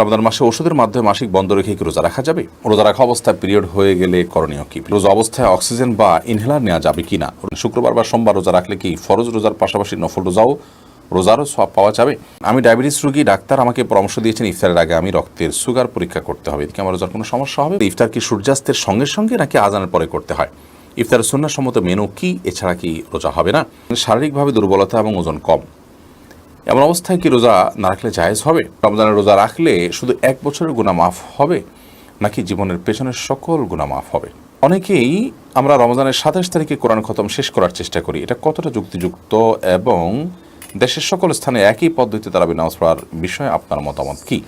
রমজান মাসে ওষুধের মাধ্যমে মাসিক বন্ধ রেখে কি রোজা রাখা যাবে? রোজা রাখা অবস্থায় পিরিয়ড হয়ে গেলে করণীয় কি? রোজা অবস্থায় অক্সিজেন বা ইনহেলার নেওয়া যাবে কিনা? শুক্রবার বা সোমবার রোজা রাখলে কি ফরজ রোজার পাশাপাশি নফল রোজারও সওয়াব পাওয়া যাবে? আমি ডায়াবেটিস রোগী, ডাক্তার আমাকে পরামর্শ দিয়েছেন ইফতারের আগে আমি রক্তের সুগার পরীক্ষা করতে হবে, এদিকে আমার রোজার কোনো সমস্যা হবে? ইফতার কি সূর্যাস্তের সঙ্গে সঙ্গে নাকি আজানের পরে করতে হয়? ইফতারের সুন্নাহসম্মত মেনু কি? এছাড়া কি রোজা হবে না? শারীরিকভাবে দুর্বলতা এবং ওজন কম, এমন অবস্থায় কি রোজা না রাখলে জায়েজ হবে? রমজানের রোজা রাখলে শুধু 1 বছরের গুনাহ মাফ হবে নাকি জীবনের পেছনের সকল গুনাহ মাফ হবে? অনেকেই আমরা রমজানের 27 তারিখে কোরআন খতম শেষ করার চেষ্টা করি, এটা কতটা যুক্তিযুক্ত এবং দেশের সকল স্থানে একই পদ্ধতিতে তারাবি নামাজ পড়ার বিষয়ে আপনার মতামত কি?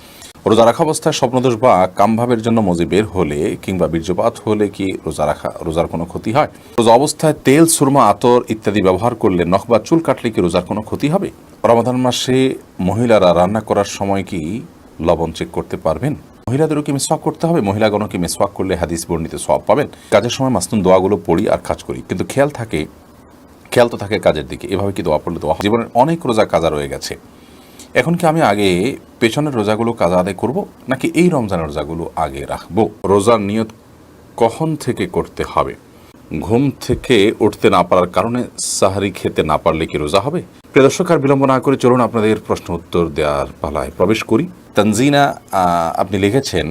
রোজা রাখা অবস্থায় স্বপ্নদোষ বা কামভাবের জন্য মজি বের হলে কিংবা বীর্যপাত হলে কি রোজার কোনো ক্ষতি হয়? রোজা অবস্থায় তেল, সুরমা, আতর ইত্যাদি ব্যবহার করলে নখ বা চুল কাটলে কি রোজার কোনো ক্ষতি হবে? রমাদান মাসে মহিলারা রান্না করার সময় কি লবণ চেক করতে পারবেন? মহিলাদেরও কি মিসওয়াক করতে হবে? মহিলাগণও কি মিসওয়াক করলে হাদিস বর্ণিত সওয়াব পাবেন? কাজের সময় মাসনুন দোয়াগুলো পড়ি আর কাজ করি, কিন্তু খেয়াল তো থাকে কাজের দিকে, এভাবে কি দোয়া পড়লে দোয়া? জীবনের অনেক রোজা কাজা রয়ে গেছে, এখন কি আমি আগে পেছনের রোজাগুলো কাজা আদায় করব নাকি এই রমজানের রোজাগুলো আগে রাখবো? রোজার নিয়ত কখন থেকে করতে হবে? ঘুম থেকে উঠতে না পারার কারণে সাহারি খেতে না পারলে কি রোজা হবে? প্রিয় দর্শক, আর বিলম্ব না করে চলুন আপনাদের প্রশ্ন উত্তর দেওয়ার পালায় প্রবেশ করি। তানজিনা আপনি লিখেছেন,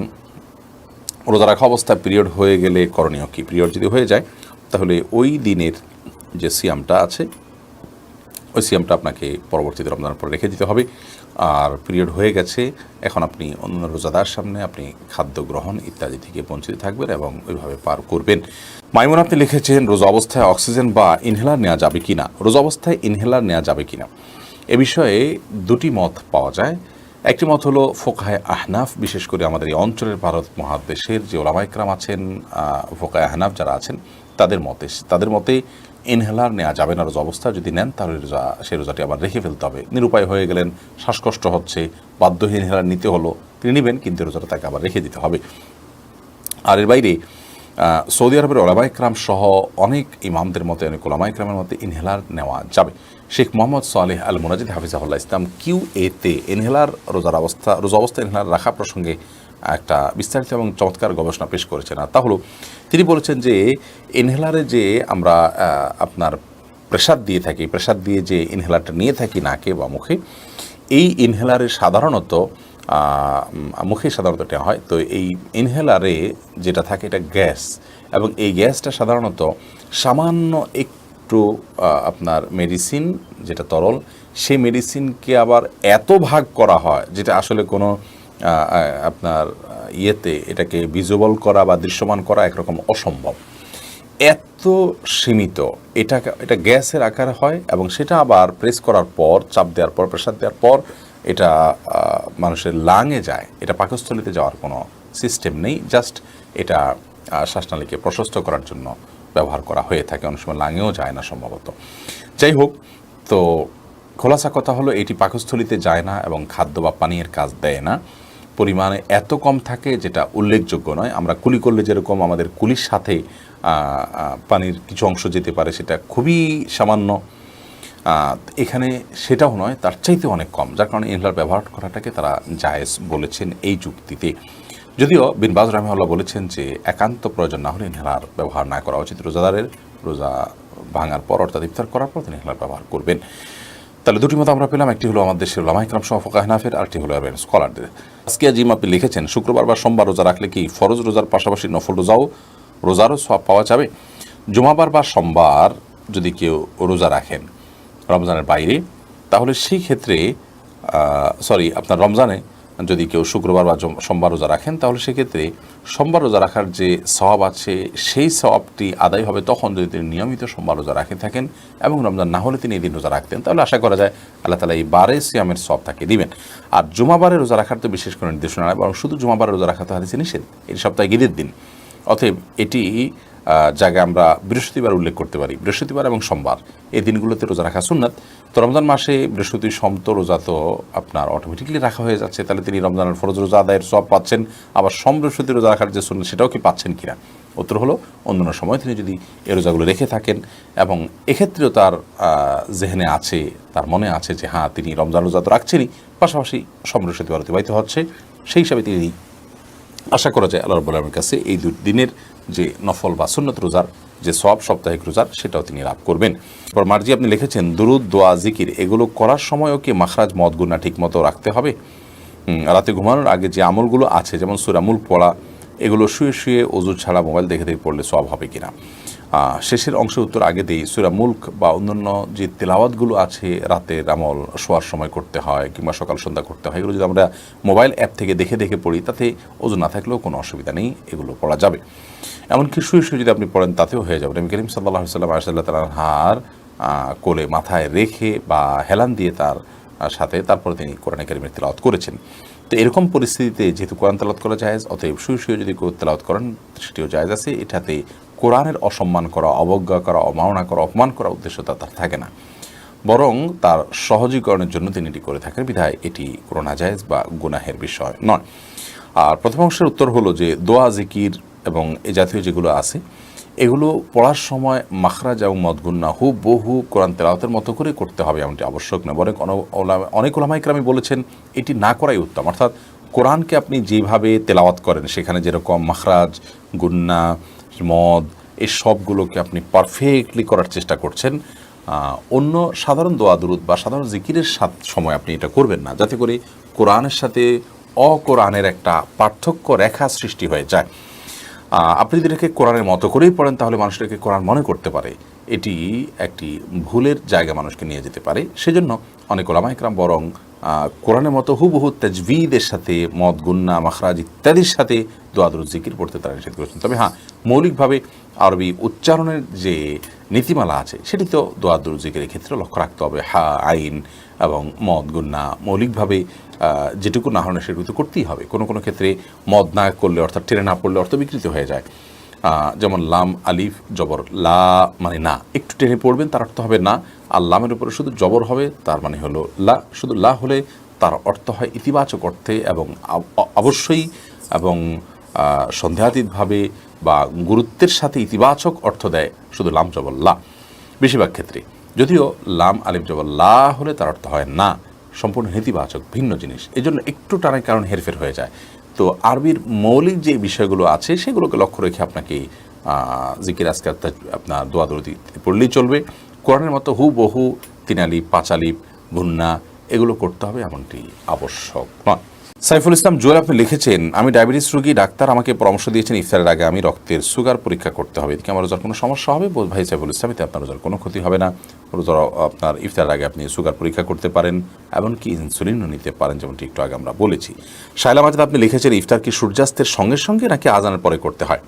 রোজা রাখা অবস্থায় পিরিয়ড হয়ে গেলে করণীয় কি? পিরিয়ড যদি হয়ে যায় তাহলে ওই দিনের যে সিয়ামটা আছে ওই সিয়ামটা আপনাকে পরবর্তীতে রমজানের পরে রেখে দিতে হবে। আর পিরিয়ড হয়ে গেছে, এখন আপনি অন্য রোজাদার সামনে আপনি খাদ্য গ্রহণ ইত্যাদি থেকে বঞ্চিত থাকবেন এবং ওইভাবে পার করবেন। মাইমুন আপনি লিখেছেন, রোজা অবস্থায় অক্সিজেন বা ইনহেলার নেওয়া যাবে কিনা? রোজা অবস্থায় ইনহেলার নেওয়া যাবে কিনা এ বিষয়ে দুটি মত পাওয়া যায়। একটি মত হলো ফোকাহে আহনাফ, বিশেষ করে আমাদের এই অঞ্চলের ভারত মহাদেশের যে ওলামা ইকরাম আছেন, ফোকাহে আহনাফ যারা আছেন তাদের মতে ইনহেলার নেওয়া যাবে না রোজা অবস্থা। যদি নেন তাহলে সেই রোজাটি আবার রেখে ফেলতে হবে। নিরুপায় হয়ে গেলেন, শ্বাসকষ্ট হচ্ছে, বাধ্য হয়ে ইনহেলার নিতে হলো, তিনি নেবেন, কিন্তু রোজাটা তাকে আবার রেখে দিতে হবে। আর এর বাইরে সৌদি আরবের ওলামা ইকরাম সহ অনেক ইমামদের মতে, অনেক ওলামা ইকরামের মতে ইনহেলার নেওয়া যাবে। শেখ মোহাম্মদ সালেহ আল মুনাজিদ হাফিজাহুল্লাহ ইসলাম QA-তে ইনহেলার রোজা অবস্থা ইনহেলার রাখা প্রসঙ্গে একটা বিস্তারিত এবং চমৎকার গবেষণা পেশ করেছেন। আর তা হলো, তিনি বলেছেন যে ইনহেলারে যে আমরা আপনার প্রেসার দিয়ে যে ইনহেলারটা নিয়ে থাকি নাকে বা মুখে, এই ইনহেলারে সাধারণত মুখে সাধারণত নেওয়া হয়। তো এই ইনহেলারে যেটা থাকে এটা গ্যাস, এবং এই গ্যাসটা সাধারণত সামান্য একটু আপনার মেডিসিন যেটা তরল, সেই মেডিসিনকে আবার এত ভাগ করা হয় যেটা আসলে কোনো আপনার এটাকে ভিজুয়াল করা বা দৃশ্যমান করা একরকম অসম্ভব, এত সীমিত। এটা গ্যাসের আকারে হয় এবং সেটা আবার প্রেস করার পর, চাপ দেওয়ার পর, প্রেসার দেওয়ার পর এটা মানুষের লাংয়ে যায়। এটা পাকস্থলিতে যাওয়ার কোনো সিস্টেম নেই, জাস্ট এটা শ্বাসনালীকে প্রশস্ত করার জন্য ব্যবহার করা হয়ে থাকে, অনেক সময় লাংয়েও যায় না সম্ভবত। যাই হোক, তো খোলাসা কথা হলো এটি পাকস্থলিতে যায় না এবং খাদ্য বা পানীয়ের কাজ দেয় না, পরিমাণে এত কম থাকে যেটা উল্লেখযোগ্য নয়। আমরা কুলি করলে যেরকম আমাদের কুলির সাথে পানির কিছু অংশ যেতে পারে, সেটা খুবই সামান্য, এখানে সেটাও নয়, তার চাইতে অনেক কম, যার কারণে ইনহেলার ব্যবহার করাটাকে তারা জায়েজ বলেছেন এই যুক্তিতে। যদিও বিন বাজ রাহিমাহুল্লাহ বলেছেন যে একান্ত প্রয়োজন না হলে ইনহেলার ব্যবহার না করা উচিত। রোজাদারের রোজা ভাঙার পর অর্থাৎ ইফতার করার পর তিনি ইনহেলার ব্যবহার করবেন। তাহলে দুটি মত আমরা পেলাম, একটি হলো আমাদের দেশের ওলামা ইকরাম সহ ফোকাহে আহনাফের, আরেকটি হলো স্কলারদের। আজকে জিম আপনি লিখেছেন, শুক্রবার বা সোমবার রোজা রাখলে কি ফরজ রোজার পাশাপাশি নফল রোজারও সওয়াব পাওয়া যাবে? জুমাবার বা সোমবার যদি কেউ রোজা রাখেন রমজানের বাইরে, তাহলে সেই ক্ষেত্রে আপনার রমজানে যদি কেউ শুক্রবার বা সোমবার রোজা রাখেন, তাহলে সেক্ষেত্রে সোমবার রোজা রাখার যে সওয়াব আছে সেই সওয়াবটি আদায় হবে তখন যদি তিনি নিয়মিত সোমবার রোজা রাখে থাকেন এবং রমজান না হলে তিনি এই দিন রোজা রাখতেন, তাহলে আশা করা যায় আল্লাহ তাআলা এই বারে সিয়ামের সওয়াব তাকে দিবেন। আর জুমাবারে রোজা রাখার তো বিশেষ কোনো নির্দেশনা নয়, বরং শুধু জুমাবারে রোজা রাখা তো হাদিসে নিষেধ, এটি সপ্তাহে ঈদের দিন। অতএব এটি জায়গায় আমরা বৃহস্পতিবার উল্লেখ করতে পারি, বৃহস্পতিবার এবং সোমবার এই দিনগুলোতে রোজা রাখা সুন্নাত। তো রমজান মাসে বৃহস্পতি সোম তো রোজা তো আপনার অটোমেটিকলি রাখা হয়ে যাচ্ছে, তাহলে তিনি রমজানের ফরজ রোজা আদায়ের সওয়াব পাচ্ছেন, আবার সোম বৃহস্পতি রোজা রাখার যে সুন্নাত সেটাও কি পাচ্ছেন কিনা? উত্তর হলো, অন্যান্য সময় তিনি যদি এই রোজাগুলো রেখে থাকেন এবং এক্ষেত্রেও তার জেহেনে আছে, তার মনে আছে যে হ্যাঁ তিনি রমজান রোজা তো রাখছেনই, পাশাপাশি সোম বৃহস্পতিবার অতিবাহিত হচ্ছে, সেই হিসাবে তিনি আশা করা যায় আল্লাহ রাব্বুল আলামিনের কাছে এই দিনের যে নফল বা সুন্নত রোজার যে সওয়াব সাপ্তাহিক রোজার সেটাও তিনি লাভ করবেন। এরপর মার্জি আপনি লিখেছেন দুরুদ, দোয়া, জিকির এগুলো করার সময়ও কি মাখরাজ মদ গুণা ঠিক মতো রাখতে হবে? রাতে ঘুমানোর আগে যে আমলগুলো আছে যেমন সূরা মুলক পড়া, এগুলো শুয়ে শুয়ে ওযু ছাড়া মোবাইল দেখে দেখে পড়লে সওয়াব হবে কিনা? শেষের অংশের উত্তর আগে দেই। সূরা মুলক বা অন্যান্য যে তেলাওয়াতগুলো আছে রাতের আমল শোয়ার সময় করতে হয় কিংবা সকাল সন্ধ্যা করতে হয়, এগুলো যদি আমরা মোবাইল অ্যাপ থেকে দেখে দেখে পড়ি তাতে ওযু না থাকলেও কোনো অসুবিধা নেই, এগুলো পড়া যাবে। এমনকি শুয়ে শুয়ে যদি আপনি পড়েন তাতেও হয়ে যাবে। নবী করিম সাল্লাল্লাহু আলাইহি ওয়াসাল্লাম আয়েশা রাদিয়াল্লাহু তাআলার কোলে মাথায় রেখে বা হেলান দিয়ে তার সাথে তারপরে তিনি কোরআন কারীমের তেলাওয়াত করেছেন। তো এরকম পরিস্থিতিতে যেহেতু কোরআন তেলাওয়াত করা জায়েজ, অতএব শুয়ে শুয়ে যদি কেউ তেলাওয়াত করেন সেটিও জায়েজ আছে। এটাতে কোরআনের অসম্মান করা, অবজ্ঞা করা, অবমাননা করা, অপমান করা উদ্দেশ্য তার থাকে না, বরং তার সহজীকরণের জন্য তিনি এটি করে থাকেন, বিধায় এটি কোনো নাজায়েজ বা গুনাহের বিষয় নয়। আর প্রথম অংশের উত্তর হলো যে দোয়া, জিকির এবং এ জাতীয় যেগুলো আছে এগুলো পড়ার সময় মাখরাজ এবং মদগুন্না হুবহু কোরআন তেলাওয়াতের মতো করে করতে হবে এমনটি আবশ্যক নয়, বরং অনেক উলামায়ে কেরাম বলেছেন এটি না করাই উত্তম। অর্থাৎ কোরআনকে আপনি যেভাবে তেলাওয়াত করেন সেখানে যেরকম মাখরাজ, গুন্না, মদ এই সবগুলোকে আপনি পারফেক্টলি করার চেষ্টা করছেন, অন্য সাধারণ দোয়া দুরুদ বা সাধারণ জিকিরের সময় আপনি এটা করবেন না, যাতে করে কোরআনের সাথে অকোরআনের একটা পার্থক্য রেখা সৃষ্টি হয়ে যায়। আপনি যদি এটাকে কোরআনের মতো করেই পড়েন তাহলে মানুষটাকে কোরআন মনে করতে পারে, এটি একটি ভুলের জায়গা মানুষকে নিয়ে যেতে পারে। সেজন্য অনেক ওলামায়ে কেরাম বরং কোরআনের মতো হুবহু তাজবিদের সাথে মদ, গুন্না, মাখরাজ ইত্যাদির সাথে দোয়া দুরুদ জিকির পড়তে তারা নিষেধ করেছেন। তবে হ্যাঁ, মৌলিকভাবে আরবি উচ্চারণের যে নীতিমালা আছে সেটি তো দোয়া দুরুদ জিকিরের ক্ষেত্রে লক্ষ্য রাখতে হবে। হা, আইন এবং মদ, গুন্না মৌলিকভাবে যেটুকু না হলে সেটুকু তো করতেই হবে। কোনো কোনো ক্ষেত্রে মদ না করলে অর্থাৎ টেনে না পড়লে অর্থ বিকৃত হয়ে যায়। যেমন লাম আলিফ জবর লা মানে না, একটু টেনে পড়বেন তার অর্থ হবে না, আর লামের উপরে শুধু জবর হবে তার মানে হলো লা। শুধু লা হলে তার অর্থ হয় ইতিবাচক অর্থে এবং অবশ্যই এবং সন্দেহাতীতভাবে বা গুরুত্বের সাথে ইতিবাচক অর্থ দেয় শুধু লাম জবর লা বেশিরভাগ ক্ষেত্রে। যদিও লাম আলিফ জবর লা হলে তার অর্থ হয় না, সম্পূর্ণ নেতিবাচক ভিন্ন জিনিস। এই জন্য একটু টানার কারণে হেরফের হয়ে যায়। তো আরবির মৌলিক যে বিষয়গুলো আছে সেগুলোকে লক্ষ্য রেখে আপনাকে জিকির আজকার আপনার দোয়া দরুদ পড়লেই চলবে। কোরআনের মতো হুবহু 3 আলিফ 5 আলিফ গুন্না এগুলো করতে হবে এমনটি আবশ্যক নয়। সাইফুল ইসলাম জুয়েল আপনি লিখেছেন, আমি ডায়াবেটিস রোগী, ডাক্তার আমাকে পরামর্শ দিয়েছেন ইফতারের আগে আমি রক্তের সুগার পরীক্ষা করতে হবে, এতে কি আমার রোজার কোনো সমস্যা হবে? ভাই সাইফুল ইসলাম, এতে আপনার রোজার কোনো ক্ষতি হবে না। রোজার আপনার ইফতারের আগে আপনি সুগার পরীক্ষা করতে পারেন, এমনকি ইনসুলিনও নিতে পারেন, যেমনটি একটু আগে আমরা বলেছি। শায়লা মাজিদ আপনি লিখেছেন, ইফতার কি সূর্যাস্তের সঙ্গে সঙ্গে নাকি আজানের পরে করতে হয়?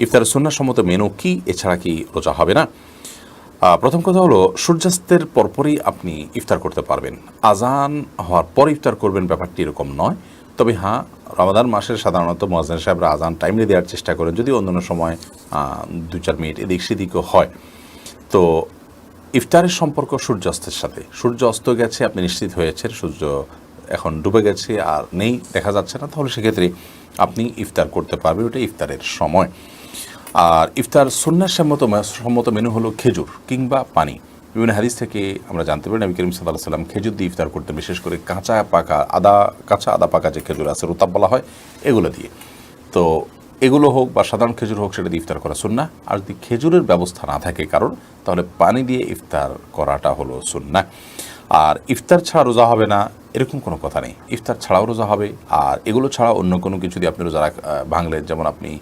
ইফতারের সুন্নাহ সম্মত মেনু কি, এছাড়া কি রোজা হবে না? প্রথম কথা হলো সূর্যাস্তের পরপরই আপনি ইফতার করতে পারবেন, আজান হওয়ার পর ইফতার করবেন ব্যাপারটি এরকম নয়। তবে হ্যাঁ, রমাদান মাসের সাধারণত মুয়াজ্জিন সাহেবরা আজান টাইমলি দেওয়ার চেষ্টা করেন, যদি অন্যান্য সময় 2-4 মিনিট এদিক সেদিকও হয়। তো ইফতারের সম্পর্ক সূর্যাস্তের সাথে, সূর্য অস্ত গেছে আপনি নিশ্চিত হয়েছেন সূর্য এখন ডুবে গেছে আর নেই, দেখা যাচ্ছে না, তাহলে সেক্ষেত্রে আপনি ইফতার করতে পারবেন, ওটা ইফতারের সময়। আর ইফতার সুন্নাহ সম্মত মেনু হলো খেজুর কিংবা পানি। বিভিন্ন হাদিস থেকে আমরা জানতে পারি নবী করিম সাল্লাল্লাহু আলাইহি ওয়াসাল্লাম খেজুর দিয়ে ইফতার করতেন, বিশেষ করে কাঁচা আদা পাকা যে খেজুর আছে রুতাব বলা হয় এগুলো দিয়ে। তো এগুলো হোক বা সাধারণ খেজুর হোক, সেটা দিয়ে ইফতার করা সুন্নাহ। আর যদি খেজুরের ব্যবস্থা না থাকে কারণ, তাহলে পানি দিয়ে ইফতার করাটা হলো সুন্নাহ। আর ইফতার ছাড়া রোজা হবে না এরকম কোনো কথা নেই, ইফতার ছাড়াও রোজা হবে। আর এগুলো ছাড়া অন্য কোনো কিছু দিয়ে আপনি রোজা ভাঙলেন, যেমন আপনি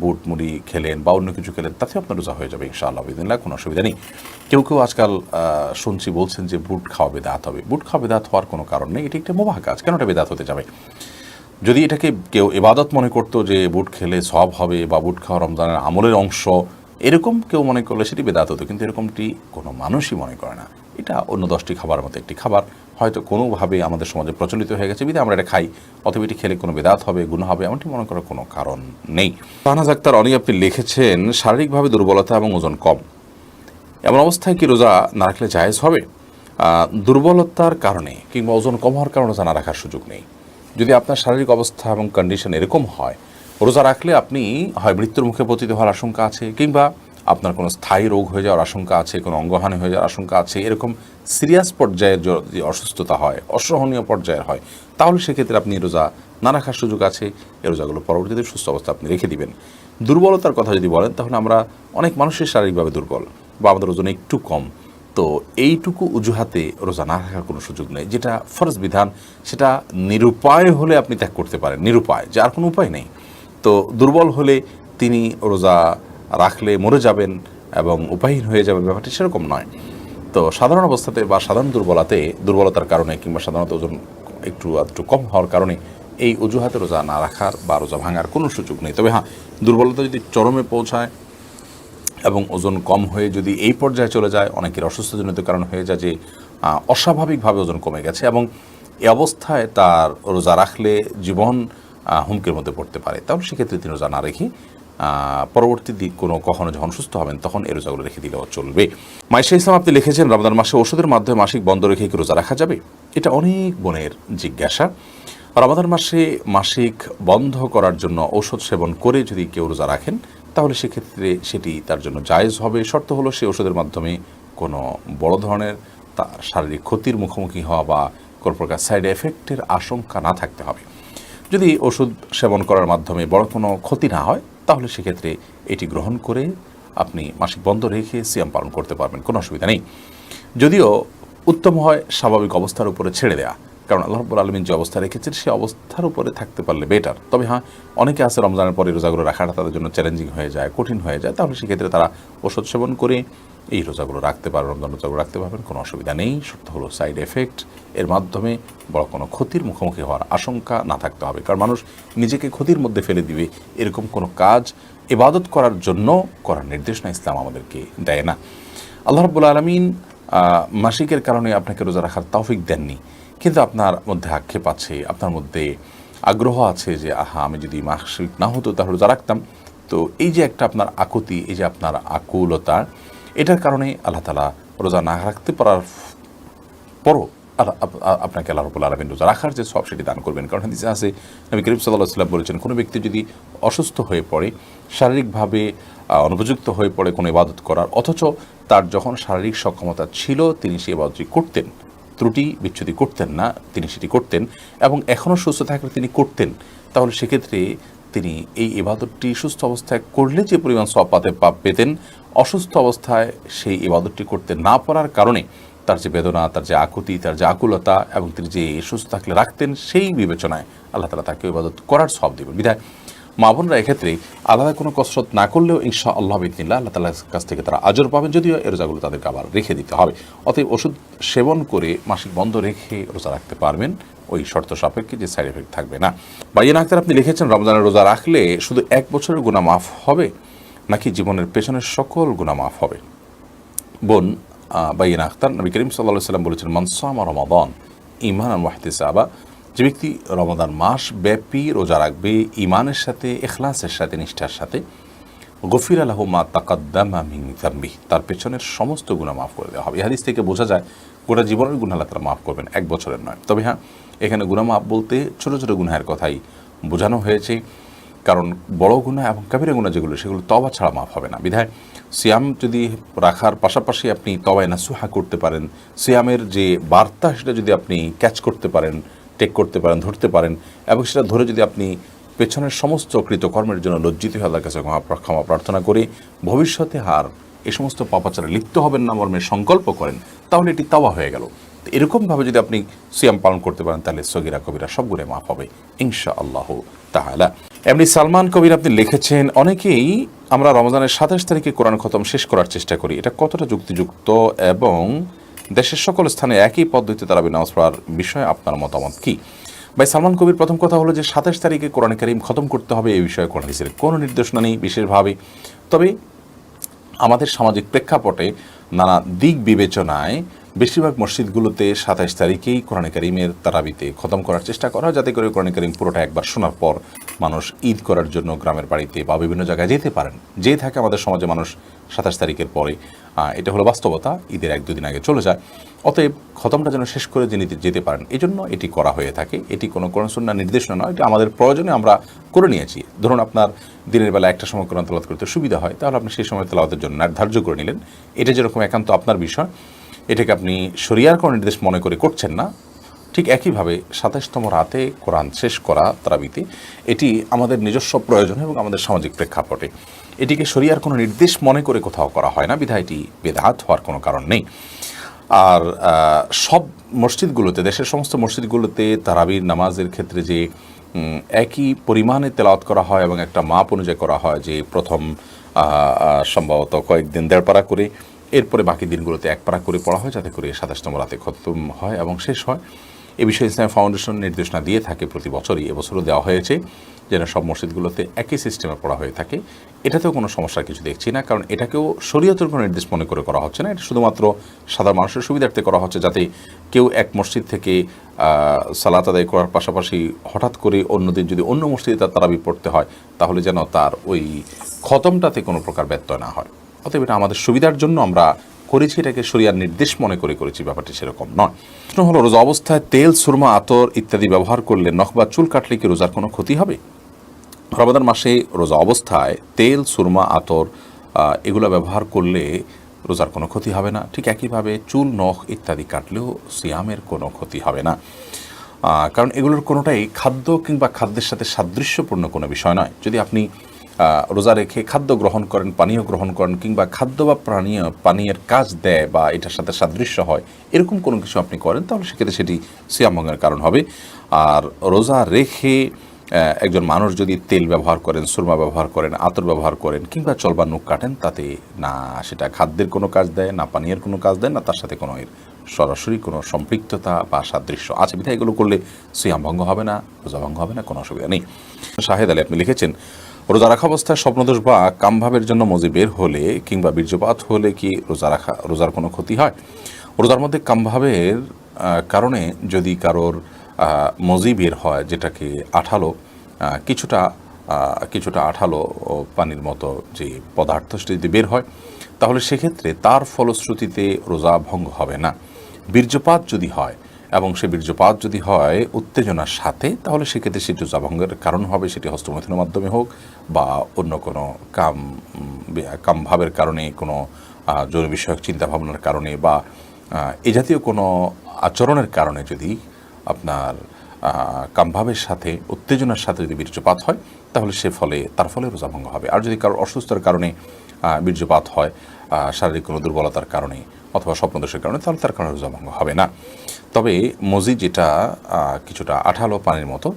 বুট মুড়ি খেলেন বা অন্য কিছু খেলেন, তাতে আপনার রোজা হয়ে যাবে ইনশাআল্লাহ বিদিনিল্লাহ, কোনো অসুবিধা নেই। কেউ কেউ আজকাল শুনছি বলছেন যে বুট খাওয়া বেদাত হবে। বুট খাওয়া বেদাত হওয়ার কোনো কারণ নেই, এটি একটা মুবাহ কাজ, কেন এটা বেদাত হতে যাবে? যদি এটাকে কেউ ইবাদত মনে করতো যে বুট খেলে সওয়াব হবে বা বুট খাওয়া রমজানের আমলের অংশ, এরকম কেউ মনে করলে সেটি বেদাত হতো, কিন্তু এরকমটি কোনো মানুষই মনে করে না। এটা অন্য 10টি খাবারের মতো একটি খাবার, হয়তো কোনোভাবে আমাদের সমাজে প্রচলিত হয়ে গেছে বিধায় আমরা এটা খাই, অথবা এটি খেলে কোনো বেদাত হবে, গুনাহ হবে এমনটি মনে করার কোনো কারণ নেই। শাহনাজ আক্তার অনেক আপনি লিখেছেন, শারীরিকভাবে দুর্বলতা এবং ওজন কম, এমন অবস্থায় কি রোজা না রাখলে জায়েজ হবে? দুর্বলতার কারণে কিংবা ওজন কম হওয়ার কারণে রোজা না রাখার সুযোগ নেই। যদি আপনার শারীরিক অবস্থা এবং কন্ডিশন এরকম হয়, রোজা রাখলে আপনি হয় মৃত্যুর মুখে পতিত হওয়ার আশঙ্কা আছে, কিংবা আপনার কোনো স্থায়ী রোগ হয়ে যাওয়ার আশঙ্কা আছে, কোনো অঙ্গহানি হয়ে যাওয়ার আশঙ্কা আছে, এরকম সিরিয়াস পর্যায়ের যদি অসুস্থতা হয়, অসহনীয় পর্যায়ের হয়, তাহলে সেক্ষেত্রে আপনি রোজা না রাখার সুযোগ আছে, এই রোজাগুলো পরবর্তীতে সুস্থ অবস্থা আপনি রেখে দিবেন। দুর্বলতার কথা যদি বলেন তাহলে আমরা অনেক মানুষের শারীরিকভাবে দুর্বল বা আমাদের ওজন একটু কম, তো এইটুকু অজুহাতে রোজা না রাখার কোনো সুযোগ নেই। যেটা ফরজ বিধান সেটা নিরুপায় হলে আপনি ত্যাগ করতে পারেন, নিরুপায়, যার কোনো উপায় নেই। তো দুর্বল হলে তিনি রোজা রাখলে মরে যাবেন এবং উপায়হীন হয়ে যাবেন, ব্যাপারটি সেরকম নয়। তো সাধারণ অবস্থাতে বা সাধারণ দুর্বলতার কারণে কিংবা সাধারণত ওজন একটু কম হওয়ার কারণে এই অজুহাতে রোজা না রাখার বা রোজা ভাঙার কোনো সুযোগ নেই। তবে হ্যাঁ, দুর্বলতা যদি চরমে পৌঁছায় এবং ওজন কম হয়ে যদি এই পর্যায়ে চলে যায়, অনেকের অসুস্থজনিত কারণ হয়ে যায় যে অস্বাভাবিকভাবে ওজন কমে গেছে এবং এই অবস্থায় তার রোজা রাখলে জীবন হুমকির মধ্যে পড়তে পারে, তাহলে সেক্ষেত্রে তিনি রোজা না রেখে পরবর্তী দিক কখনো যখন সুস্থ হবেন তখন এই রোজাগুলো রেখে দিলেও চলবে। মাইশা ইসলাম আপনি লিখেছেন, রমজান মাসে ওষুধের মাধ্যমে মাসিক বন্ধ রেখে কি রোজা রাখা যাবে? এটা অনেক বোনের জিজ্ঞাসা। রমজান মাসে মাসিক বন্ধ করার জন্য ঔষধ সেবন করে যদি কেউ রোজা রাখেন তাহলে সেক্ষেত্রে সেটি তার জন্য জায়েজ হবে। শর্ত হলো সে ওষুধের মাধ্যমে কোনো বড় ধরনের তার শারীরিক ক্ষতির মুখোমুখি হওয়া বা কোনো প্রকার সাইড এফেক্টের আশঙ্কা না থাকতে হবে। যদি ওষুধ সেবন করার মাধ্যমে বড় কোনো ক্ষতি না হয় তাহলে সেক্ষেত্রে এটি গ্রহণ করে আপনি মাসিক বন্ধ রেখে সিয়াম পালন করতে পারবেন, কোনো অসুবিধা নেই। যদিও উত্তম হয় স্বাভাবিক অবস্থার উপরে ছেড়ে দেওয়া, কারণ আল্লাহ রাব্বুল আলামিন যে অবস্থা রেখেছেন সেই অবস্থার উপরে থাকতে পারলে বেটার। তবে হ্যাঁ, অনেকে আছে রমজানের পরে রোজাগুলো রাখাটা তাদের জন্য চ্যালেঞ্জিং হয়ে যায়, কঠিন হয়ে যায়, তাহলে সেক্ষেত্রে তারা ওষুধ সেবন করে এই রোজাগুলো রাখতে পারে, রমজান রোজাগুলো রাখতে পারবেন, কোনো অসুবিধা নেই। শর্ত হলো সাইড এফেক্ট এর মাধ্যমে বড় কোনো ক্ষতির মুখোমুখি হওয়ার আশঙ্কা না থাকতে হবে। কারণ মানুষ নিজেকে ক্ষতির মধ্যে ফেলে দিবে এরকম কোনো কাজ ইবাদত করার জন্য করার নির্দেশনা ইসলাম আমাদেরকে দেয় না। আল্লাহ রাব্বুল আলামিন মাসিকের কারণে আপনাকে রোজা রাখার তৌফিক দেননি, কিন্তু আপনার মধ্যে আক্ষেপ আছে, আপনার মধ্যে আগ্রহ আছে যে আমি যদি মাসিক না হতো তাহলে রোজা রাখতাম। তো এই যে একটা আপনার আকুতি, এই যে আপনার আকুলতা, এটার কারণে আল্লাহ তাআলা রোজা না রাখতে পারার পরও আপনাকে আল্লাহ রাব্বুল আলামিন রোজা রাখার যে সওয়াব সেটি দান করবেন। কারণ হাদিসে আছে, নবী করিম সাল্লাল্লাহু আলাইহি ওয়াসাল্লাম বলেছেন, কোনো ব্যক্তি যদি অসুস্থ হয়ে পড়ে, শারীরিকভাবে অনুপযুক্ত হয়ে পড়ে কোনো ইবাদত করার, অথচ তার যখন শারীরিক সক্ষমতা ছিল তিনি সেই ইবাদতটি করতেন, ত্রুটি বিচ্ছুতি করতেন না, তিনি সেটি করতেন এবং এখনও সুস্থ থাকলে তিনি করতেন, তাহলে সেক্ষেত্রে তিনি এই ইবাদতটি সুস্থ অবস্থায় করলে যে পরিমাণ সওয়াব পেতেন, অসুস্থ অবস্থায় সেই ইবাদতটি করতে না পারার কারণে তার যে বেদনা, তার যে আকুতি, তার যে আকুলতা এবং তিনি যে সুস্থ থাকলে রাখতেন, সেই বিবেচনায় আল্লাহ তাআলা তাকে ইবাদত করার সওয়াব দেবেন। বিধায় মা বোনরা এক্ষেত্রে আলাদা কোনো কসরত না করলেও ইনশাআল্লাহ বিইذনিল্লাহ আল্লাহ তাআলার কাছ থেকে তারা আজর পাবেন, যদিও এই রোজাগুলো তাদেরকে আবার রেখে দিতে হবে। অতএব ওষুধ সেবন করে মাসিক বন্ধ রেখে রোজা রাখতে পারবেন, ওই শর্ত সাপেক্ষে যে সাইড এফেক্ট থাকবে না। বাইয়ান আক্তার আপনি লিখেছেন, রমজানের রোজা রাখলে শুধু 1 বছরের গুনাহ মাফ হবে নাকি জীবনের পেছনের সকল গুনাহ মাফ হবে? বোন বাইয়ান আক্তার, নবী করিম সাল্লাল্লাহু আলাইহি ওয়াসাল্লাম বলেছেন, মান সামা রমাদান ঈমানান ওয়া ইহতিসাবা, যে ব্যক্তি রমাদান মাস ব্যাপী রোজা রাখবে ঈমানের সাথে, ইখলাসের সাথে, নিষ্ঠার সাথে, গফিরা লাহু মা তাকাদ্দামা মিন যামবিহি, তার পেছনের সমস্ত গুনাহ মাফ করে দেওয়া হবে। এই হাদিস থেকে বোঝা যায় গোটা জীবনের গুনাহ আল্লাহ তাআলা মাফ করবেন, 1 বছরের নয়। তবে হ্যাঁ, এখানে গুনাহ মাফ বলতে ছোট ছোট গুনাহের কথাই বোঝানো হয়েছে, কারণ বড় গুনাহ এবং কাবিরা গুনাহ যেগুলো, সেগুলো তওবা ছাড়া মাফ হবে না। বিধায় সিয়াম যদি রাখার পাশাপাশি আপনি তওবায়ে নাসুহা করতে পারেন, সিয়ামের যে বার্তা সেটা যদি আপনি ক্যাচ করতে পারেন, টেক করতে পারেন, ধরতে পারেন, এবং সেটা ধরে যদি আপনি পেছনের সমস্ত কৃতকর্মের জন্য লজ্জিত হয়ে আল্লাহর কাছে ক্ষমা প্রার্থনা করে ভবিষ্যতে আর এই সমস্ত পাপাচারে লিপ্ত হবেন না মর্মে সংকল্প করেন, তাহলে এটি তাওবা হয়ে গেল। তো এরকমভাবে যদি আপনি সিয়াম পালন করতে পারেন তাহলে সগীরা কবিরা সব গুনাহ মাফ হবে ইনশাআল্লাহ তাআলা। এমনি সালমান কবির আপনি লিখেছেন, অনেকেই আমরা রমজানের 27 তারিখে কোরআন খতম শেষ করার চেষ্টা করি, এটা কতটা যুক্তিযুক্ত এবং দেশের সকল স্থানে একই পদ্ধতিতে তারাবি নামাজ পড়ার বিষয়ে আপনার মতামত কি? ভাই সালমান কবির, প্রথম কথা হলো যে 27 তারিখে কোরআন কারীম খতম করতে হবে এই বিষয়ে কোরআন হাদিসের কোনো নির্দেশনা নেই বিশেষভাবে। তবে আমাদের সামাজিক প্রেক্ষাপটে নানা দিক বিবেচনায় বেশিরভাগ মসজিদগুলোতে 27 তারিখেই কোরআন কারীমের তারাবিতে খতম করার চেষ্টা করা হয়, যাতে করে কোরআন কারীম পুরোটা একবার শোনার পর মানুষ ঈদ করার জন্য গ্রামের বাড়িতে বা বিভিন্ন জায়গায় যেতে পারেন। যে থাকে আমাদের সমাজে মানুষ 27 তারিখের পরে, এটা হলো বাস্তবতা, ঈদের 1-2 দিন আগে চলে যায়। অতএব খতমটা যেন শেষ করে যেতে পারেন, এই জন্য এটি করা হয়ে থাকে। এটি কোনো কোরআন সুন্নাহ নির্দেশনা নয়, এটি আমাদের প্রয়োজনে আমরা করে নিয়েছি। ধরুন আপনার দিনের বেলা একটা সময় কোরআন তেলাওয়াত করতে সুবিধা হয়, তাহলে আপনি সেই সময় তেলাওয়াতের জন্য ধার্য করে নিলেন। এটা যেরকম একান্ত আপনার বিষয়, এটাকে আপনি শরিয়ার কোনো নির্দেশ মনে করে করছেন না, ঠিক একইভাবে ২৭তম রাতে কোরআন শেষ করা তারাবিতে এটি আমাদের নিজস্ব প্রয়োজন এবং আমাদের সামাজিক প্রেক্ষাপটে এটিকে শরিয়ার কোনো নির্দেশ মনে করে কোথাও করা হয় না, বিধায় এটি বেদাত হওয়ার কোনো কারণ নেই। আর সব মসজিদগুলোতে, দেশের সমস্ত মসজিদগুলোতে তারাবির নামাজের ক্ষেত্রে যে একই পরিমাণে তেলাওয়াত করা হয় এবং একটা মাপ অনুযায়ী করা হয়, যে প্রথম সম্ভবত কয়েকদিন ১.৫ পারা করে, এরপরে বাকি দিনগুলোতে ১ পারা করে পড়া হয়, যাতে করে ২৭তম রাতে খতম হয় এবং শেষ হয়। এ বিষয়ে ইসলাম ফাউন্ডেশন নির্দেশনা দিয়ে থাকে প্রতি বছরই, এবছরও দেওয়া হয়েছে যেন সব মসজিদগুলোতে একই সিস্টেমে পড়া হয়ে থাকে। এটাতেও কোনো সমস্যার কিছু দেখছি না, কারণ এটাকেও শরীয়তের কোনো নির্দেশ মনে করে করা হচ্ছে না, এটা শুধুমাত্র সাধারণ মানুষের সুবিধার্থে করা হচ্ছে, যাতে কেউ এক মসজিদ থেকে সালাত আদায় করার পাশাপাশি হঠাৎ করে অন্যদিন যদি অন্য মসজিদে তার তারাবি পড়তে হয়, তাহলে যেন তার ওই খতমটাতে কোনো প্রকার ব্যত্যয় না হয়। অতএব এটা আমাদের সুবিধার জন্য আমরা করেছি, এটাকে শরিয়ার নির্দেশ মনে করে করেছি, ব্যাপারটি সেরকম নয়। প্রশ্ন হলো, রোজা অবস্থায় তেল, সুরমা, আতর ইত্যাদি ব্যবহার করলে নখ বা চুল কাটলে কি রোজার কোনো ক্ষতি হবে? রমাদান মাসে রোজা অবস্থায় তেল, সুরমা, আতর এগুলো ব্যবহার করলে রোজার কোনো ক্ষতি হবে না। ঠিক একইভাবে চুল, নখ ইত্যাদি কাটলেও সিয়ামের কোনো ক্ষতি হবে না, কারণ এগুলোর কোনোটাই খাদ্য কিংবা খাদ্যের সাথে সাদৃশ্যপূর্ণ কোনো বিষয় নয়। যদি আপনি রোজা রেখে খাদ্য গ্রহণ করেন, পানীয় গ্রহণ করেন, কিংবা খাদ্য বা পানীয়ের কাজ দেয় বা এটার সাথে সাদৃশ্য হয়, এরকম কোনো কিছু আপনি করেন, তাহলে সেক্ষেত্রে সেটি সিয়াম ভঙ্গের কারণ হবে। আর রোজা রেখে একজন মানুষ যদি তেল ব্যবহার করেন, সুরমা ব্যবহার করেন, আতর ব্যবহার করেন, কিংবা চলবা নখ কাটেন, তাতে না সেটা খাদ্যের কোনো কাজ দেয়, না পানীয়ের কোনো কাজ দেয়, না তার সাথে কোনো এর সরাসরি কোনো সম্পৃক্ততা বা সাদৃশ্য আছে, বিধায় এগুলো করলে সিয়াম ভঙ্গ হবে না, রোজা ভঙ্গ হবে না, কোনো অসুবিধা নেই। শাহেদ আলী আপনি লিখেছেন, রোজা রাখা অবস্থায় স্বপ্নদোষ বা কামভাবের জন্য মজি বের হলে কিংবা বীর্যপাত হলে কি রোজার কোনো ক্ষতি হয়? রোজার মধ্যে কামভাবের কারণে যদি কারোর মজি বের হয়, যেটাকে আঠালো কিছুটা আঠালো পানির মতো যে পদার্থ যদি বের হয়, তাহলে সেক্ষেত্রে তার ফলশ্রুতিতে রোজা ভঙ্গ হবে না। বীর্যপাত যদি হয় এবং সে বীর্যপাত যদি হয় উত্তেজনার সাথে, তাহলে সেক্ষেত্রে সেটি রোজা ভঙ্গের কারণ হবে, সেটি হস্তমৈথুনের মাধ্যমে হোক বা অন্য কোনো কামভাবের কারণে, কোনো যৌন বিষয়ক চিন্তাভাবনার কারণে বা এ জাতীয় কোনো আচরণের কারণে যদি আপনার কামভাবের সাথে, উত্তেজনার সাথে যদি বীর্যপাত হয়, তাহলে তার ফলে রোজা ভঙ্গ হবে। আর যদি কারোর অসুস্থতার কারণে বীর্যপাত হয়, শারীরিক কোনো দুর্বলতার কারণে অথবা স্বপ্নদোষের কারণে, তাহলে তার কারণে রোজা ভঙ্গ হবে না। তবে মজি যেটা কিছুটা আঠালো পানির মতো,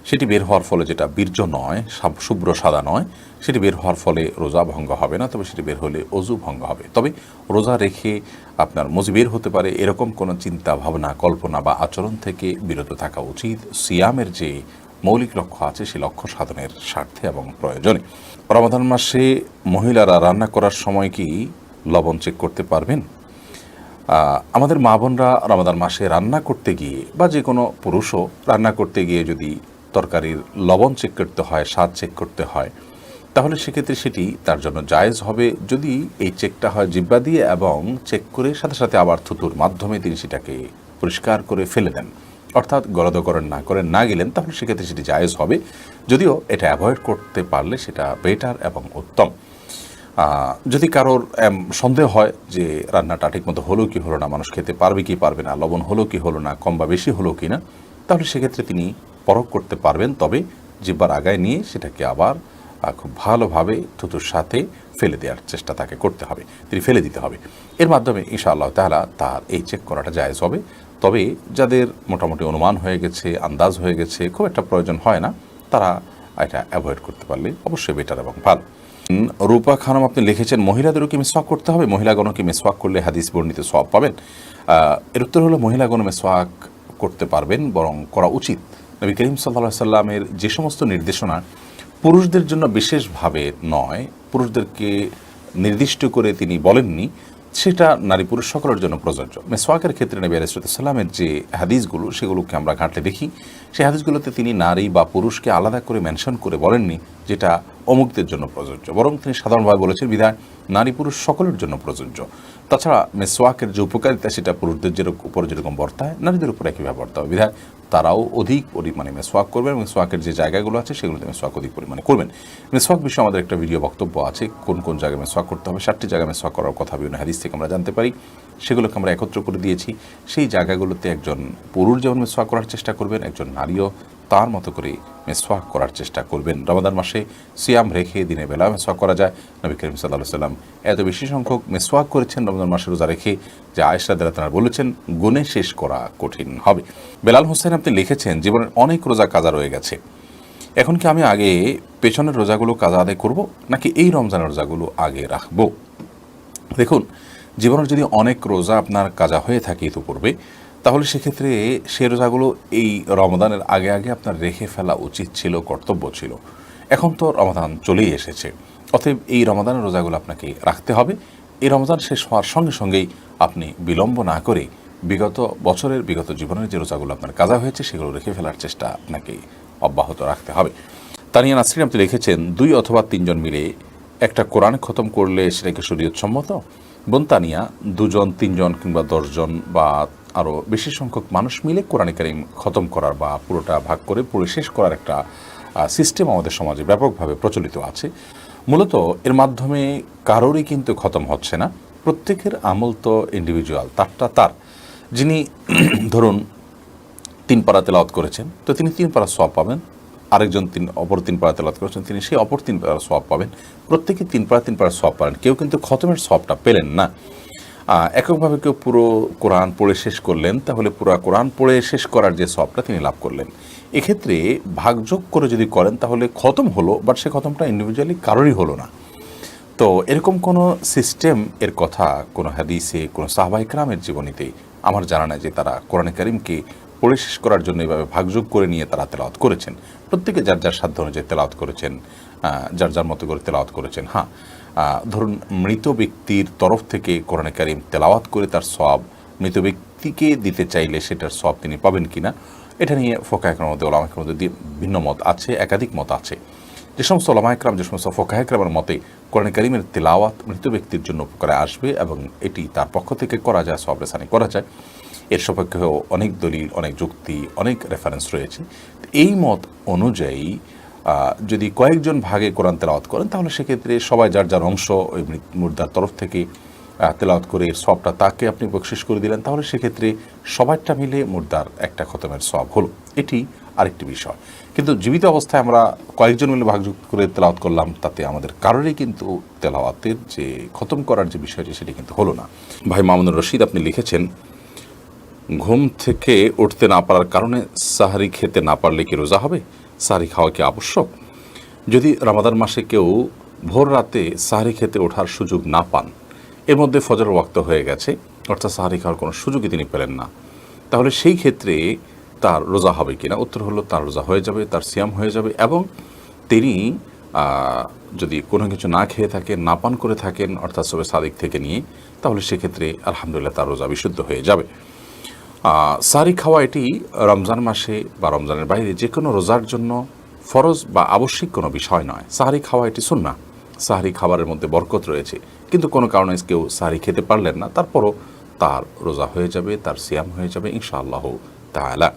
সেটি বের হওয়ার ফলে, যেটা বীর্য নয়, শুভ্র সাদা নয়, সেটি বের হওয়ার ফলে রোজা ভঙ্গ হবে না, তবে সেটি বের হলে অজু ভঙ্গ হবে। তবে রোজা রেখে আপনার মজি বের হতে পারে এরকম কোনো চিন্তা ভাবনা, কল্পনা বা আচরণ থেকে বিরত থাকা উচিত, সিয়ামের যে মৌলিক লক্ষ্য আছে সেই লক্ষ্য সাধনের স্বার্থে এবং প্রয়োজনে। রমাদান মাসে মহিলারা রান্না করার সময় কি লবণ চেক করতে পারবেন? আমাদের মা বোনরা রমাদান মাসে রান্না করতে গিয়ে, বা যে কোনো পুরুষও রান্না করতে গিয়ে যদি তরকারির লবণ চেক করতে হয়, স্বাদ চেক করতে হয়, তাহলে সেক্ষেত্রে সেটি তার জন্য জায়েজ হবে, যদি এই চেকটা হয় জিহ্বা দিয়ে এবং চেক করে সাথে সাথে আবার থুতুর মাধ্যমে তিনি সেটাকে পরিষ্কার করে ফেলে দেন, অর্থাৎ গলদকরণ না গেলেন, তাহলে সেক্ষেত্রে সেটি জায়েজ হবে। যদিও এটা অ্যাভয়েড করতে পারলে সেটা বেটার এবং উত্তম। যদি কারোর সন্দেহ হয় যে রান্নাটা ঠিকমতো হলো কি হলো না, মানুষ খেতে পারবে কি পারবে না, লবণ হলো কি হলো না, কম বা বেশি হলো কি না, তাহলে সেক্ষেত্রে তিনি পরখ করতে পারবেন। তবে জিহ্বার আগায় নিয়ে সেটাকে আবার খুব ভালোভাবে থুতুর সাথে ফেলে দেওয়ার চেষ্টা তাকে করতে হবে, তিনি ফেলে দিতে হবে। এর মাধ্যমে ইনশাআল্লাহ তাআলা তার এই চেক করাটা জায়েজ হবে। তবে যাদের মোটামুটি অনুমান হয়ে গেছে, আন্দাজ হয়ে গেছে, খুব একটা প্রয়োজন হয় না, তারা এটা অ্যাভয়েড করতে পারলে অবশ্যই বেটার এবং ভালো। রূপা খানম আপনি লিখেছেন, মহিলাদেরও কি মিসওয়াক করতে হবে? মহিলাগণও কি মিসওয়াক করলে হাদিস বর্ণিত সওয়াব পাবেন? এর উত্তর হলো, মহিলাগণ মিসওয়াক করতে পারবেন, বরং করা উচিত। নবী করিম সাল্লাল্লাহু আলাইহি সাল্লামের যে সমস্ত নির্দেশনা পুরুষদের জন্য বিশেষভাবে নয়, পুরুষদেরকে নির্দিষ্ট করে তিনি বলেননি, সেটা নারী পুরুষ সকলের জন্য প্রযোজ্য। মিসওয়াকের ক্ষেত্রে নবী আলাইহিস সালামের যে হাদিসগুলো, সেগুলোকে আমরা ঘাঁটলে দেখি, সেই হাদিসগুলোতে তিনি নারী বা পুরুষকে আলাদা করে মেনশন করে বলেননি, যেটা অমুকদের জন্য প্রযোজ্য, বরং তিনি সাধারণভাবে বলেছেন বিধায় নারী পুরুষ সকলের জন্য প্রযোজ্য। তাছাড়া মেসওয়াকের যে উপকারিতা সেটা পুরুষদের উপর যেরকম বর্তায় নারীদের উপর একইভাবে বর্তায়, বিধায় তারাও অধিক পরিমাণে মেসওয়াক করবেন। মেসওয়াকের যে জায়গাগুলো আছে সেগুলোতে মেসওয়াক অধিক পরিমাণে করবেন। মেসওয়াক বিষয়ে আমাদের একটা ভিডিও বক্তব্য আছে, কোন কোন জায়গায় মেসওয়াক করতে হবে, 7টি জায়গায় মেসওয়াক করার কথা বিভিন্ন হাদিস থেকে আমরা জানতে পারি, সেগুলোকে আমরা একত্র করে দিয়েছি। সেই জায়গাগুলোতে একজন পুরুষ যেমন মেসওয়াক করার চেষ্টা করবেন, একজন নারীও তার মতো করে মেসওয়াক করার চেষ্টা করবেন। রমাদান মাসে সিয়াম রেখে দিনের বেলা মেসওয়াক করা যায়। নবী করিম সাল্লাল্লাহু আলাইহি ওয়াসাল্লাম এত বেশি সংখ্যক মেসওয়াক করেছেন রমজান মাসে রোজা রেখে যে আয়েশা রাদিয়াল্লাহু তাআলা বলেছেন গুণে শেষ করা কঠিন হবে। বেলাল হোসেন আপনি লিখেছেন জীবনের অনেক রোজা কাজা রয়ে গেছে, এখন কি আমি আগে পেছনের রোজাগুলো কাজা আদায় করব নাকি এই রমজানের রোজাগুলো আগে রাখবো? দেখুন, জীবনের যদি অনেক রোজা আপনার কাজা হয়ে থাকে ইতিপূর্বে, তাহলে সেক্ষেত্রে সে রোজাগুলো এই রমজানের আগে আগে আপনার রেখে ফেলা উচিত ছিল, কর্তব্য ছিল। এখন তো রমজান চলেই এসেছে, অতএব এই রমজানের রোজাগুলো আপনাকে রাখতে হবে। এই রমজান শেষ হওয়ার সঙ্গে সঙ্গেই আপনি বিলম্ব না করে বিগত বছরের বিগত জীবনের যে রোজাগুলো আপনার কাজা হয়েছে সেগুলো রেখে ফেলার চেষ্টা আপনাকে অব্যাহত রাখতে হবে। তানিয়া নাসরিন আপনি লিখেছেন 2 অথবা 3 জন মিলে একটা কোরআন খতম করলে সেটা কি শরীয়তসম্মত? বোন তানিয়া, 2 জন 3 জন কিংবা 10 জন বা আরও বেশি সংখ্যক মানুষ মিলে কোরআন কারীম খতম করার বা পুরোটা ভাগ করে পুরো শেষ করার একটা সিস্টেম আমাদের সমাজে ব্যাপকভাবে প্রচলিত আছে। মূলত এর মাধ্যমে কারোরই কিন্তু খতম হচ্ছে না, প্রত্যেকের আমল তো ইন্ডিভিজুয়াল, তারটা তার। যিনি ধরুন 3 পারা তেলাওয়াত করেছেন তো তিনি 3 পারা সওয়াব পাবেন, আরেকজন অপর 3 পারা তেলাওয়াত করেছেন তিনি সেই অপর 3 পারা সওয়াব পাবেন, প্রত্যেকে 3 পারা সওয়াব পাবেন। কেউ কিন্তু খতমের সওয়াবটা পেলেন না। এককভাবে কেউ পুরো কোরআন পড়ে শেষ করলেন, তাহলে পুরো কোরআন পড়ে শেষ করার যে সওয়াবটা তিনি লাভ করলেন। এক্ষেত্রে ভাগযোগ করে যদি করেন তাহলে খতম হলো, বাট সে খতমটা ইন্ডিভিজুয়ালি কারোরই হলো না। তো এরকম কোনো সিস্টেম এর কথা কোনো হাদিসে কোনো সাহাবায়ে কেরামের জীবনীতে আমার জানা নাই যে তারা কোরআন কারীমকে পড়ে শেষ করার জন্য এভাবে ভাগযোগ করে নিয়ে তারা তেলাওয়াত করেছেন। প্রত্যেকে যার যার সাধ্য অনুযায়ী তেলাওয়াত করেছেন, যার যার মতো করে তেলাওয়াত করেছেন। হ্যাঁ, ধরুন মৃত ব্যক্তির তরফ থেকে কোরআন কারীম তেলাওয়াত করে তার সওয়াব মৃত ব্যক্তিকে দিতে চাইলে সেটার সওয়াব তিনি পাবেন কিনা, এটা নিয়ে ফোকায়ে কেরামের মধ্যে ওলামায়ে কেরামের মধ্যে ভিন্ন মত আছে, একাধিক মত আছে। যে সমস্ত ওলামায়ে কেরাম, যে সমস্ত ফোকায়ে কেরামের মতে কোরআন কারীমের তেলাওয়াত মৃত ব্যক্তির জন্য উপকারে আসবে এবং এটি তার পক্ষ থেকে করা যায়, সওয়াব রেসানি করা যায়, এর সপক্ষেও অনেক দলিল, অনেক যুক্তি, অনেক রেফারেন্স রয়েছে। এই মত অনুযায়ী যদি কয়েকজন ভাগে কোরআন তেলাওয়াত করেন তাহলে সেক্ষেত্রে সবাই যার যার অংশ ওই মুর্দার তরফ থেকে তেলাওয়াত করে এর সওয়াবটা তাকে আপনি বকশিশ করে দিলেন, তাহলে সেক্ষেত্রে সবাইটা মিলে মুর্দার একটা খতমের সওয়াব হলো। এটি আরেকটি বিষয়। কিন্তু জীবিত অবস্থায় আমরা কয়েকজন মিলে ভাগযোগ করে তেলাওয়াত করলাম, তাতে আমাদের কারোরই কিন্তু তেলাওয়াতের যে খতম করার যে বিষয়টি সেটি কিন্তু হলো না। ভাই মামুনুর রশিদ আপনি লিখেছেন ঘুম থেকে উঠতে না পারার কারণে সাহারি খেতে না পারলে কি রোজা হবে? সাহারি খাওয়া কি আবশ্যক? যদি রমাদান মাসে কেউ ভোর রাতে সাহারি খেতে ওঠার সুযোগ না পান, এর মধ্যে ফজর ওয়াক্ত হয়ে গেছে, অর্থাৎ সাহারি খাওয়ার কোনো সুযোগই তিনি পেলেন না, তাহলে সেই ক্ষেত্রে তার রোজা হবে কিনা? উত্তর হলো তার রোজা হয়ে যাবে, তার সিয়াম হয়ে যাবে। এবং তিনি যদি কোনো কিছু না খেয়ে থাকেন, না পান করে থাকেন, অর্থাৎ সবে সাদিক থেকে নিয়ে, তাহলে সেক্ষেত্রে আলহামদুলিল্লাহ তার রোজা বিশুদ্ধ হয়ে যাবে। সাহারি খাওয়া এটি রমজান মাসে বা রমজানের বাইরে যে কোনো রোজার জন্য ফরজ বা আবশ্যিক কোনো বিষয় নয়। সাহারি খাওয়া এটি সুন্নাহ, সাহারি খাবারের মধ্যে বরকত রয়েছে। কিন্তু কোনো কারণে কেউ সাহারি খেতে পারলেন না, তারপরও তার রোজা হয়ে যাবে, তার সিয়াম হয়ে যাবে ইনশাআল্লাহ তাআলা।